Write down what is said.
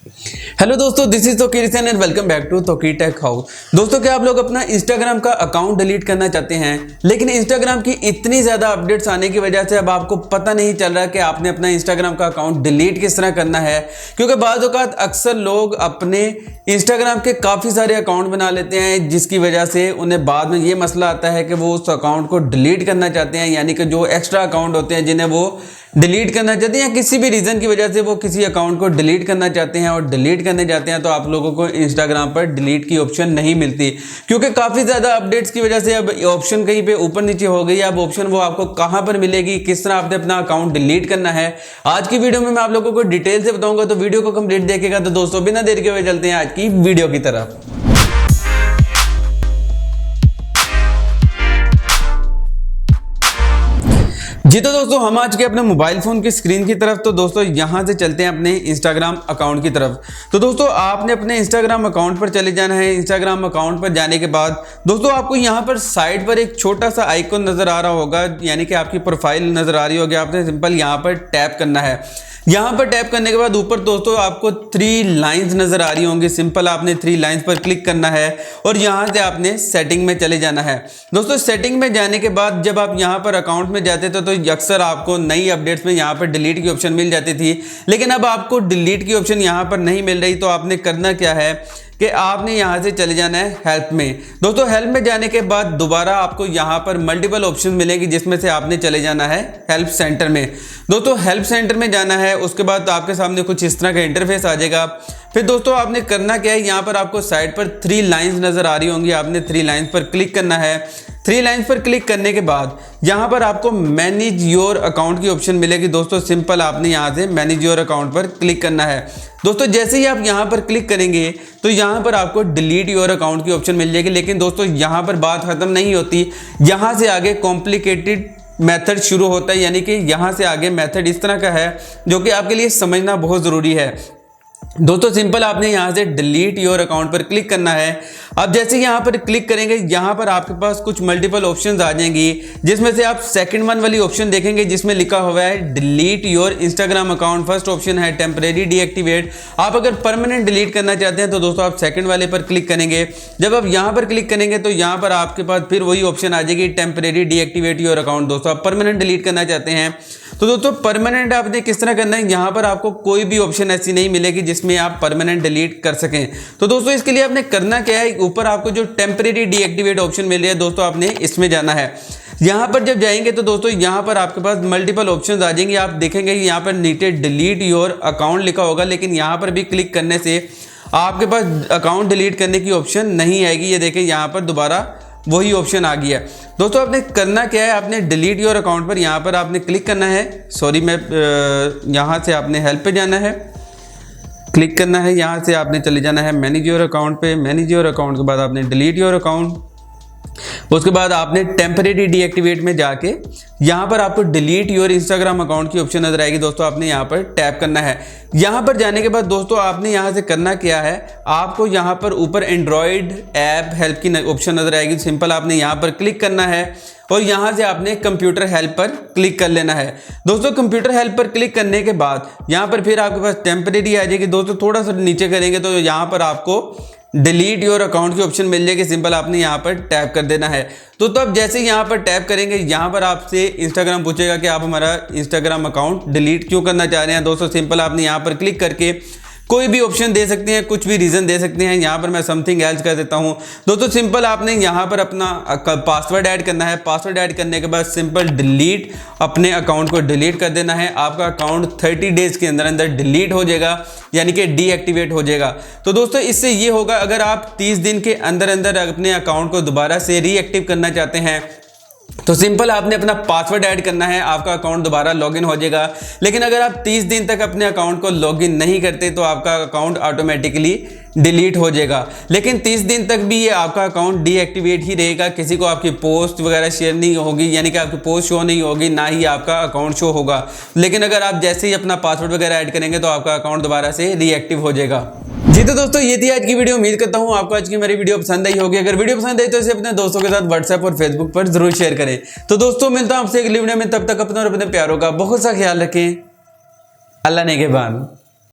Hello दोस्तों, this is Tauqeer and welcome back to Tauqeer tech house. दोस्तों, क्या आप लोग अपना इंस्टाग्राम का अकाउंट डिलीट करना चाहते हैं, लेकिन इंस्टाग्राम की इतनी ज़्यादा अपडेट्स आने की वजह से अब आपको पता नहीं चल रहा कि आपने अपना इंस्टाग्राम का अकाउंट डिलीट किस तरह करना है। क्योंकि बाज़ औक़ात अक्सर लोग अपने इंस्टाग्राम के काफ़ी सारे अकाउंट बना लेते हैं, जिसकी वजह से उन्हें बाद में ये मसला आता है कि वो उस अकाउंट को डिलीट करना चाहते हैं, यानी कि जो एक्स्ट्रा अकाउंट होते हैं जिन्हें वो डिलीट करना चाहते हैं या किसी भी रीज़न की वजह से वो किसी अकाउंट को डिलीट करना चाहते हैं और डिलीट करने जाते हैं तो आप लोगों को इंस्टाग्राम पर डिलीट की ऑप्शन नहीं मिलती, क्योंकि काफ़ी ज़्यादा अपडेट्स की वजह से अब ऑप्शन कहीं पे ऊपर नीचे हो गई है। अब ऑप्शन वो आपको कहाँ पर मिलेगी, किस तरह आपने अपना अकाउंट डिलीट करना है, आज की वीडियो में मैं आप लोगों को डिटेल से बताऊंगा। तो वीडियो को कंप्लीट देखेगा। तो दोस्तों, बिना देर के हुए चलते हैं आज की वीडियो की तरफ। जी तो दोस्तों, हम आज के अपने मोबाइल फ़ोन की स्क्रीन की तरफ। तो दोस्तों, यहाँ से चलते हैं अपने इंस्टाग्राम अकाउंट की तरफ। तो दोस्तों, आपने अपने इंस्टाग्राम अकाउंट पर चले जाना है। इंस्टाग्राम अकाउंट पर जाने के बाद दोस्तों, आपको यहाँ पर साइड पर एक छोटा सा आइकॉन नज़र आ रहा होगा, यानी कि आपकी प्रोफाइल नज़र आ रही होगी। आपने सिंपल यहाँ पर टैप करना है। यहाँ पर टैप करने के बाद ऊपर दोस्तों आपको 3 लाइंस नज़र आ रही होंगी। सिंपल आपने 3 लाइंस पर क्लिक करना है और यहाँ से आपने सेटिंग में चले जाना है। दोस्तों, सेटिंग में जाने के बाद जब आप यहाँ पर अकाउंट में जाते थे तो अक्सर आपको नई अपडेट्स में यहाँ पर डिलीट की ऑप्शन मिल जाती थी, लेकिन अब आपको डिलीट की ऑप्शन यहाँ पर नहीं मिल रही। तो आपने करना क्या है कि आपने यहाँ से चले जाना है हेल्प में। दोस्तों, हेल्प में जाने के बाद दोबारा आपको यहाँ पर मल्टीपल ऑप्शन मिलेंगी, जिसमें से आपने चले जाना है हेल्प सेंटर में। दोस्तों, हेल्प सेंटर में जाना है, उसके बाद आपके सामने कुछ इस तरह का इंटरफेस आ जाएगा। फिर दोस्तों, आपने करना क्या है, यहाँ पर आपको साइड पर 3 लाइंस नज़र आ रही होंगी। आपने 3 लाइंस पर क्लिक करना है। 3 लाइंस पर क्लिक करने के बाद यहाँ पर आपको मैनेज योर अकाउंट की ऑप्शन मिलेगी। दोस्तों, सिंपल आपने यहाँ से मैनेज योर अकाउंट पर क्लिक करना है। दोस्तों, जैसे ही आप यहाँ पर क्लिक करेंगे तो यहाँ पर आपको डिलीट योर अकाउंट की ऑप्शन मिल जाएगी। लेकिन दोस्तों, यहाँ पर बात ख़त्म नहीं होती, यहाँ से आगे कॉम्प्लिकेटेड मेथड शुरू होता है, यानी कि यहाँ से आगे मेथड इस तरह का है जो कि आपके लिए समझना बहुत ज़रूरी है। दोस्तों, सिंपल आपने यहाँ से डिलीट योर अकाउंट पर क्लिक करना है। अब जैसे यहाँ पर क्लिक करेंगे, यहाँ पर आपके पास कुछ मल्टीपल ऑप्शंस आ जाएंगी, जिसमें से आप सेकंड वन वाली ऑप्शन देखेंगे जिसमें लिखा हुआ है delete your Instagram account. First option है टेम्परेरी डीएक्टिवेट। आप अगर परमानेंट डिलीट करना चाहते हैं तो दोस्तों आप सेकंड वाले पर क्लिक करेंगे। जब आप यहाँ पर क्लिक करेंगे तो यहाँ पर आपके पास फिर वही ऑप्शन आ जाएगी टेम्परेरी डीएक्टिवेट योर अकाउंट। दोस्तों, आप परमानेंट डिलीट करना चाहते हैं तो दोस्तों परमानेंट आपने किस तरह करना है, यहाँ पर आपको कोई भी ऑप्शन ऐसी नहीं मिलेगी जिसमें आप परमानेंट डिलीट कर सकें। तो दोस्तों, इसके लिए आपने करना क्या है, ऊपर आपको जो टेम्परेरी डीएक्टिवेट ऑप्शन मिल रही है दोस्तों, आपने इसमें जाना है। यहाँ पर जब जाएंगे तो दोस्तों यहाँ पर आपके पास मल्टीपल ऑप्शंस आ जाएंगे। आप देखेंगे कि यहाँ पर नीचे डिलीट योर अकाउंट लिखा होगा, लेकिन यहाँ पर भी क्लिक करने से आपके पास अकाउंट डिलीट करने की ऑप्शन नहीं आएगी। ये देखें, यहाँ पर दोबारा वही ऑप्शन आ गया। दोस्तों, आपने करना क्या है, आपने डिलीट योर अकाउंट पर यहाँ पर आपने क्लिक करना है। सॉरी, मैं यहाँ से आपने हेल्प पे जाना है, क्लिक करना है। यहाँ से आपने चले जाना है मैनेज योर अकाउंट पे। मैनेज योर अकाउंट के बाद आपने डिलीट योर अकाउंट, उसके बाद आपने टेम्परेरी डीएक्टिवेट में जाके यहाँ पर आपको डिलीट योर इंस्टाग्राम अकाउंट की ऑप्शन नजर आएगी। दोस्तों, आपने यहाँ पर टैप करना है। यहाँ पर जाने के बाद दोस्तों आपने यहाँ से करना क्या है, आपको यहाँ पर ऊपर एंड्रॉयड ऐप हेल्प की ऑप्शन नजर आएगी। सिंपल आपने यहाँ पर क्लिक करना है और यहाँ से आपने कंप्यूटर हेल्प पर क्लिक कर लेना है। दोस्तों, कंप्यूटर हेल्प पर क्लिक करने के बाद यहाँ पर फिर आपके पास टेम्परेरी आ जाएगी। दोस्तों, थोड़ा सा नीचे करेंगे तो यहाँ पर आपको डिलीट योर अकाउंट की ऑप्शन मिल जाएगी। सिंपल आपने यहाँ पर टैप कर देना है। तो अब जैसे यहाँ पर टैप करेंगे, यहाँ पर आपसे इंस्टाग्राम पूछेगा कि आप हमारा इंस्टाग्राम अकाउंट डिलीट क्यों करना चाह रहे हैं। दोस्तों, सिंपल आपने यहाँ पर क्लिक करके कोई भी ऑप्शन दे सकते हैं, कुछ भी रीज़न दे सकते हैं। यहाँ पर मैं समथिंग एल्स कर देता हूँ। दोस्तों, सिंपल आपने यहाँ पर अपना पासवर्ड ऐड करना है। पासवर्ड ऐड करने के बाद सिंपल डिलीट, अपने अकाउंट को डिलीट कर देना है। आपका अकाउंट 30 डेज़ के अंदर अंदर डिलीट हो जाएगा, यानी कि डीएक्टिवेट हो जाएगा। तो दोस्तों, इससे ये होगा, अगर आप 30 दिन के अंदर अंदर अपने अकाउंट को दोबारा से रीएक्टिव करना चाहते हैं तो सिंपल आपने अपना पासवर्ड ऐड करना है, आपका अकाउंट दोबारा लॉगिन हो जाएगा। लेकिन अगर आप 30 दिन तक अपने अकाउंट को लॉगिन नहीं करते तो आपका अकाउंट ऑटोमेटिकली डिलीट हो जाएगा। लेकिन 30 दिन तक भी ये आपका अकाउंट डीएक्टिवेट ही रहेगा। किसी को आपकी पोस्ट वगैरह शेयर नहीं होगी, यानी कि आपकी पोस्ट शो नहीं होगी, ना ही आपका अकाउंट शो होगा। लेकिन अगर आप जैसे ही अपना पासवर्ड वगैरह ऐड करेंगे तो आपका अकाउंट दोबारा से रीएक्टिव हो जाएगा। जी तो दोस्तों, ये थी आज की वीडियो। उम्मीद करता हूँ आपको आज की मेरी वीडियो पसंद आई होगी। अगर वीडियो पसंद आई तो इसे अपने दोस्तों के साथ व्हाट्सएप और फेसबुक पर जरूर शेयर करें। तो दोस्तों, मिलता हूँ आपसे अगली वीडियो में। तब तक अपने और अपने प्यारों का बहुत सा ख्याल रखें। अल्लाह ने के बाद।